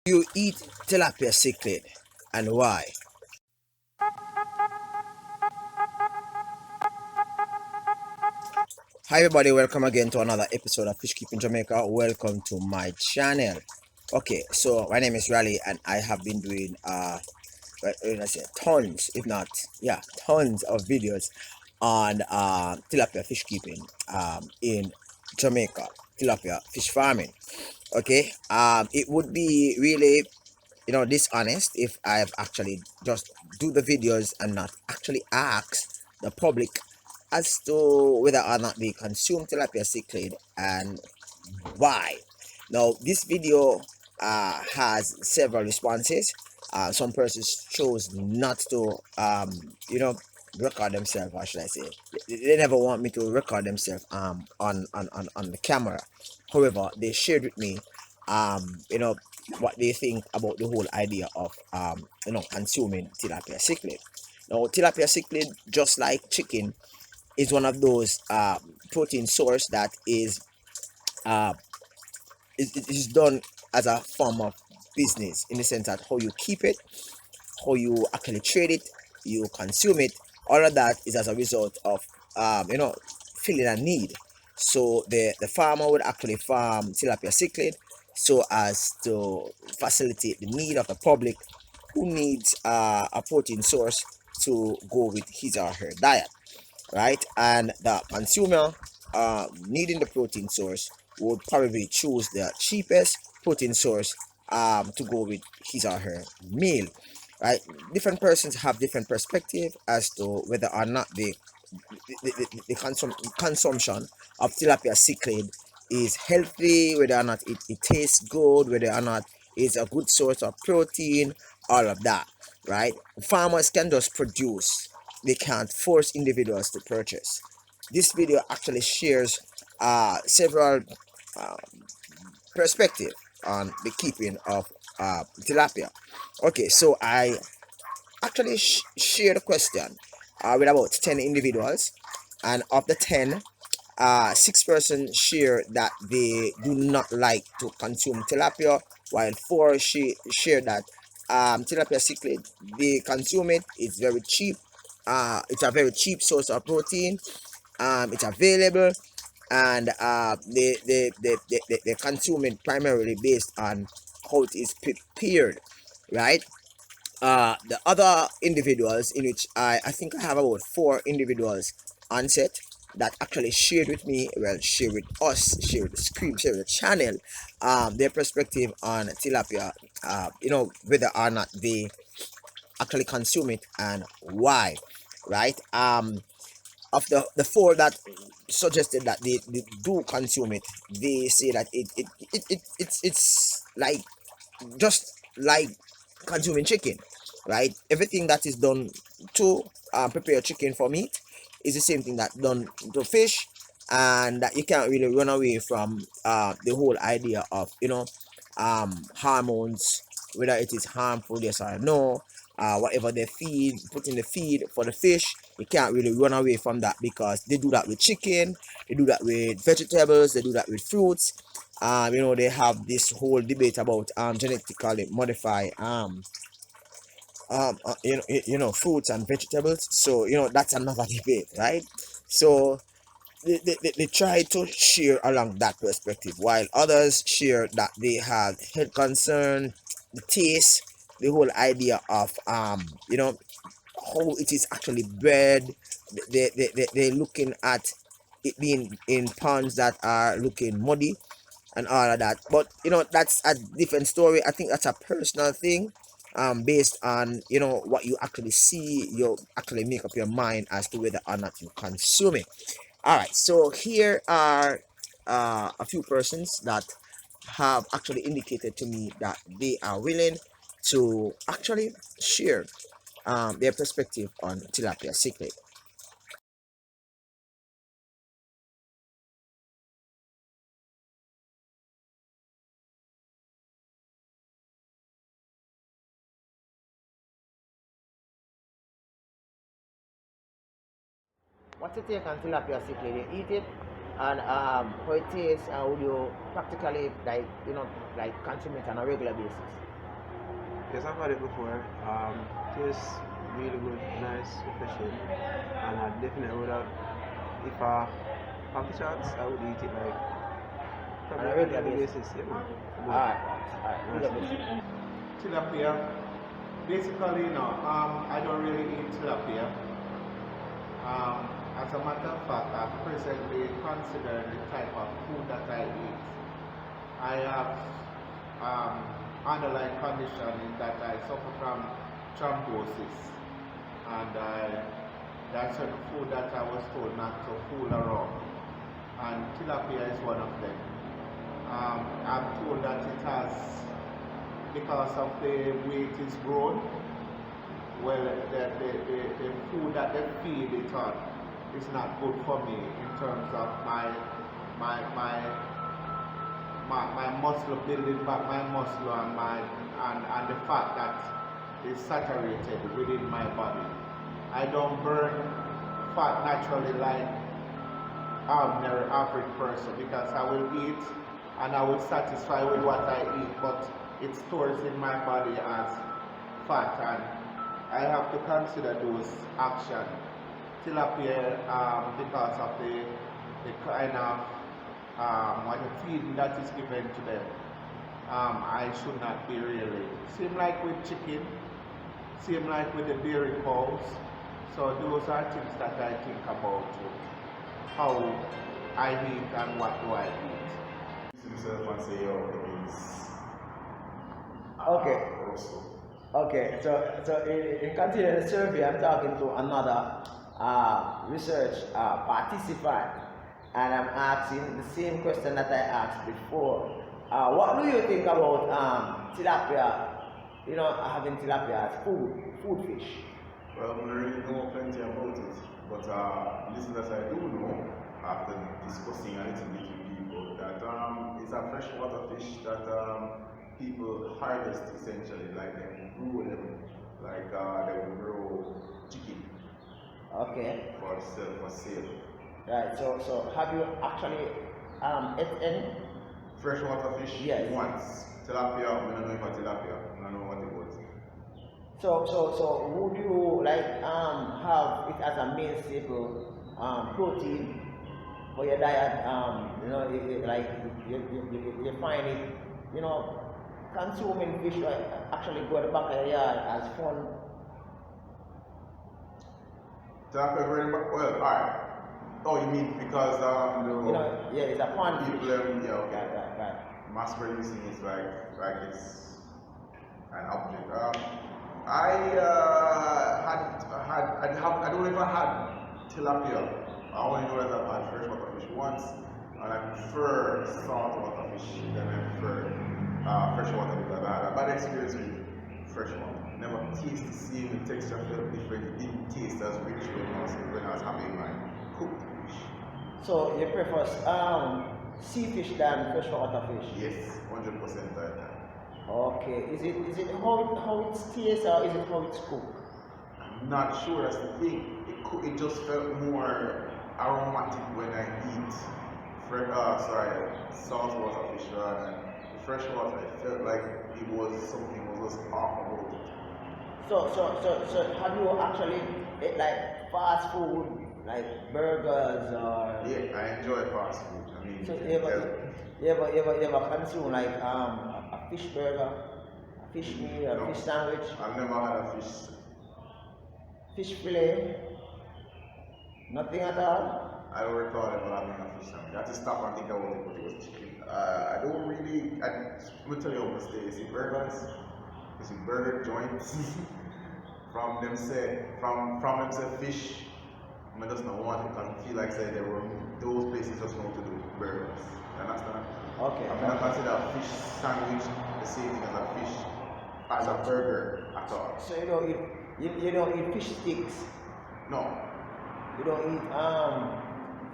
You eat tilapia cichlid and why? Hi everybody, welcome again to another episode of Fish Keeping Jamaica. Welcome to my channel. Okay, so my name is Raleigh and I have been doing let's say tons, if not tons of videos on tilapia fish keeping in Jamaica, tilapia fish farming. Okay, it would be really dishonest if I've actually just do the videos and not actually ask the public as to whether or not they consume tilapia cichlid and why. Now this video has several responses. Some persons chose not to record themselves, or should I say they never want me to record themselves on the camera. However, they shared with me what they think about the whole idea of consuming tilapia cichlid. Now tilapia cichlid, just like chicken, is one of those protein source that uh, is done as a form of business, in the sense that how you keep it, how you actually trade it, you consume it. All of that is as a result of filling a need. So the farmer would actually farm tilapia cichlid so as to facilitate the need of the public who needs a protein source to go with his or her diet, right? And the consumer needing the protein source would probably choose the cheapest protein source to go with his or her meal, right? Different persons have different perspective as to whether or not the consumption of tilapia cichlid is healthy, whether or not it tastes good, whether or not it's a good source of protein, all of that, right? Farmers can just produce, they can't force individuals to purchase. This video actually shares several uh, perspective on the keeping of tilapia. Okay, so I actually shared a question with about 10 individuals, and of the 10, 6 persons share that they do not like to consume tilapia, while 4 share that tilapia cichlid, they consume it. It's very cheap. It's a very cheap source of protein. It's available, and they consume it primarily based on how it is prepared, right? The other individuals, in which I think I have about 4 individuals on set that actually shared with me, well, share with us, share with the screen, share with the channel, their perspective on tilapia, whether or not they actually consume it and why, right? Of the 4 that suggested that they do consume it, they say that it's like just like consuming chicken, right? Everything that is done to prepare chicken for meat is the same thing that done to fish, and that you can't really run away from the whole idea of hormones, whether it is harmful, yes or no. Whatever they put in the feed for the fish, you can't really run away from that, because they do that with chicken, they do that with vegetables, they do that with fruits. They have this whole debate about genetically modify fruits and vegetables. So that's another debate, right? So they try to share along that perspective, while others share that they have health concern, the taste, the whole idea of how it is actually bred. They're looking at it being in ponds that are looking muddy and all of that. But that's a different story. I think that's a personal thing. Based on what you actually see, you actually make up your mind as to whether or not you consume it. All right, so here are a few persons that have actually indicated to me that they are willing to actually share their perspective on tilapia cichlid. What's your take on tilapia cichlid? You eat it, and how it tastes, and would you practically like consume it on a regular basis? Yes, I've had it before. Tastes really good, nice, refreshing, and I definitely would have, if I have the chance, I would eat it like On probably a on a regular daily basis. basis. Yeah, man. Good. Alright, alright, big Nice. up yourself. Tilapia. Basically, I don't really eat tilapia. As a matter of fact, I'm presently considering the type of food that I eat. I have underlying condition in that I suffer from thrombosis, and that's a food that I was told not to fool around. And tilapia is one of them. I'm told that it has, because of the way it is grown, well, the food that they feed it on is not good for me in terms of my muscle building back my muscle and the fat that is saturated within my body. I don't burn fat naturally like ordinary average person, because I will eat and I will satisfy with what I eat, but it stores in my body as fat, and I have to consider those actions. Tilapia, because of the kind of what the feeding that is given to them, I should not be really. Same like with chicken, same like with the dairy cows. So those are things that I think about how I eat and what do I eat. Himself and say, yo, it is Okay. also. Okay, so in continuing the survey, I'm talking to another research participant, and I'm asking the same question that I asked before. What do you think about tilapia? You know, having tilapia as food fish. Well, I don't really know plenty about it, but listeners, I do know, after discussing a little bit with people, that it's a freshwater fish that people harvest essentially, like they grow them, like they will grow chicken Okay. for sale. Right. So have you actually ate any? Freshwater fish Yes. once. Tilapia, I don't know if it's tilapia, I don't know what it was. So would you like have it as a main staple protein for your diet? You know, like you find it, you know, consuming fish actually go at the back of your yard as fun. Tilapia very much, well, alright. Oh, you mean because You know, yeah, it's a pond people, fish. yeah, okay. Right. Mass producing is like it's an object. I don't ever had tilapia. I only know that I've had freshwater fish once, and I prefer saltwater fish than I prefer freshwater, because I had a bad experience with freshwater. Never tasted the same, the texture felt different. It didn't taste as rich when I was having my cooked fish. So you prefer sea fish than freshwater fish? Yes, 100% that time. Okay. Is it how it tastes, or is it how it's cooked? I'm not sure, that's the thing. It just felt more aromatic when I eat saltwater fish rather than freshwater. It felt like it was something was just off about it. So have you actually ate like fast food, like burgers or? Yeah, I enjoy fast food. I mean, So you ever consume like a fish burger, a fish meal, a No. fish sandwich, I've never had a fish fillet? Nothing at all? I don't recall ever having a fish sandwich. I had to stop and think about it, but it was chicken. I don't really, I'm going to tell you how to stay. You see burgers, you see burger joints. from them say fish, I just not want it because I feel like say they were those places just know to do burgers. You understand? Okay. I mean, I consider a fish sandwich the same thing as a fish as a burger at all. So you don't eat fish sticks. No, You don't eat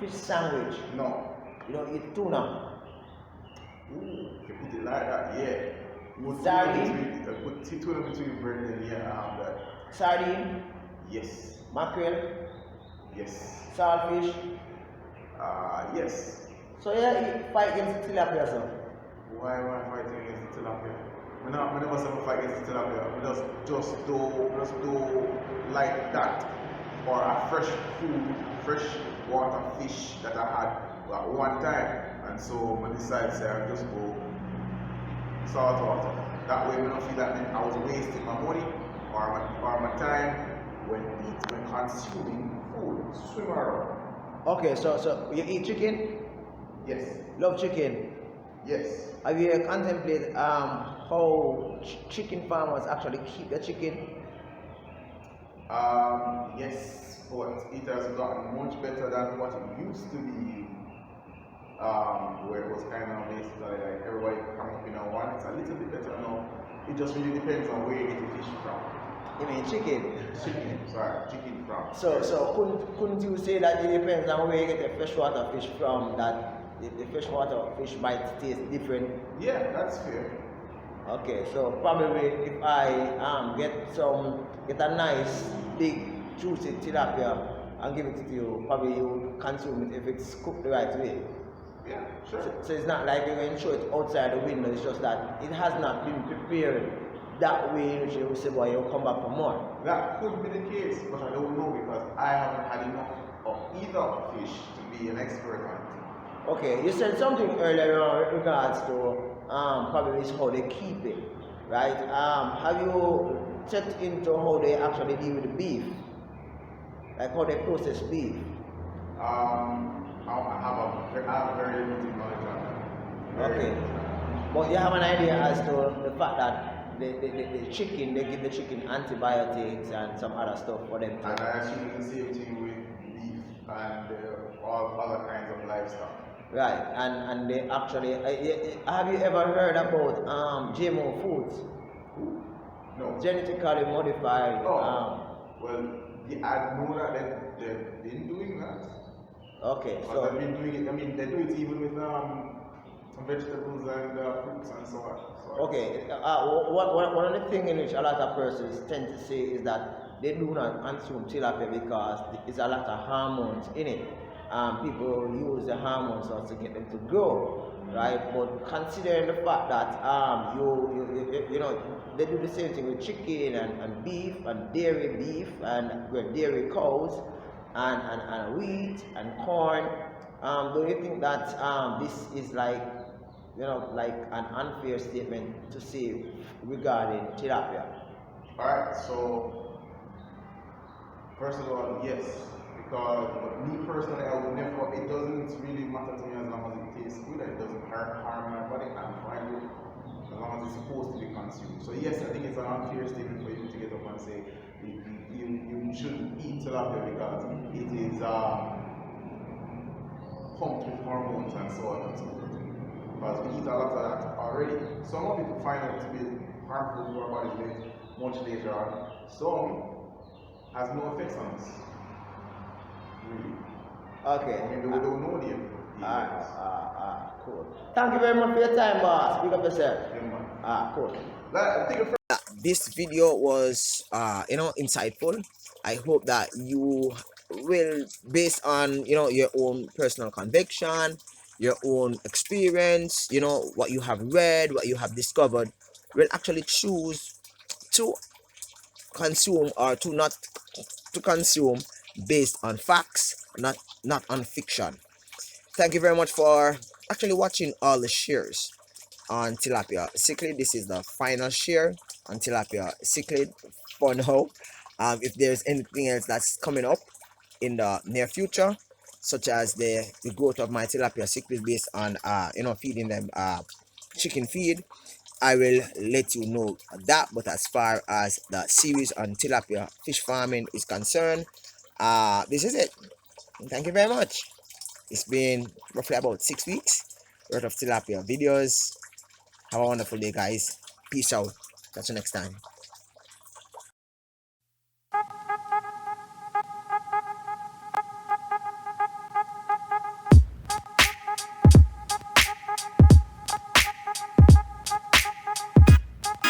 fish sandwich. no. You don't eat tuna. Ooh, if you put it like that, yeah. Put Sardine. tuna between bread and yeah, I have that. Sardine, Yes, mackerel, yes, saltfish. yes. So you fight against tilapia, sir. Why am I fighting against tilapia? I never say if I get tilapia. I just do like that, or a fresh water fish that I had at one time, and so I decide say I just go salt water. That way, I don't feel that I was wasting my money or my time when consuming food. Swim around. Okay, so you eat chicken? Yes. Love chicken? Yes. Have you contemplated how chicken farmers actually keep the chicken? Yes, but it has gotten much better than what it used to be. Where it was kind of basically like everybody come up in a one. It's a little bit better now. It just really depends on where you get the fish from. You mean chicken? Chicken from. So couldn't you say that it depends on where you get the freshwater fish from, that the freshwater fish might taste different? Yeah, that's fair. Okay, so probably if I get a nice big juicy tilapia and give it to you, probably you would consume it if it's cooked the right way. Yeah, sure. So it's not like you're going to show it outside the window, it's just that it has not been prepared that way in which you will say, boy, you'll come back for more. That could be the case, but I don't know because I haven't had enough of either fish to be an expert on it. Okay, you said something earlier on in regards to probably is how they keep it, right? Have you checked into how they actually deal with the beef? Like how they process beef? I have very limited knowledge on that. Okay. But you have an idea as to the fact that the chicken, they give the chicken antibiotics and some other stuff for them. And I assume it's the same thing with beef and all other kinds of livestock. Right, and they actually, have you ever heard about GMO foods? No. Genetically modified. Well, I know that they've been doing that. Okay, But so they've been doing it, I mean, they do it even with vegetables and fruits and so on. So okay, one of the things in which a lot of persons tend to say is that they do not consume tilapia because there's a lot of hormones in it. People use the hormones to get them to grow, right? But considering the fact that you know they do the same thing with chicken and beef and dairy beef and with dairy cows and wheat and corn, do you think that this is like like an unfair statement to say regarding tilapia? Alright, so first of all, yes. Because me personally, I would never, it doesn't really matter to me as long as it tastes good and it doesn't harm my body. I'm fine with it as long as it's supposed to be consumed. So yes, I think it's an unfair statement for you to get up and say you shouldn't eat tilapia because it is pumped with hormones and so on and so forth. Because we eat a lot of that already. Some of it we find out to be harmful to our bodies much later on. Some has no effects on us. Really. Okay. Maybe we don't know them. Cool. Thank you very much for your time, boss. Pick up yourself. Yeah, man. Cool. This video was insightful. I hope that you will, based on your own personal conviction, your own experience, what you have read, what you have discovered, will actually choose to consume or to not to consume based on facts, not on fiction. Thank you very much for actually watching all the shares on tilapia cichlid. This is the final share on tilapia cichlid for now. If there's anything else that's coming up in the near future, such as the growth of my tilapia cichlid based on feeding them chicken feed, I will let you know that. But as far as the series on tilapia fish farming is concerned, this is it. Thank you very much. It's been roughly about 6 weeks worth of tilapia videos. Have a wonderful day, guys. Peace out. Catch you next time.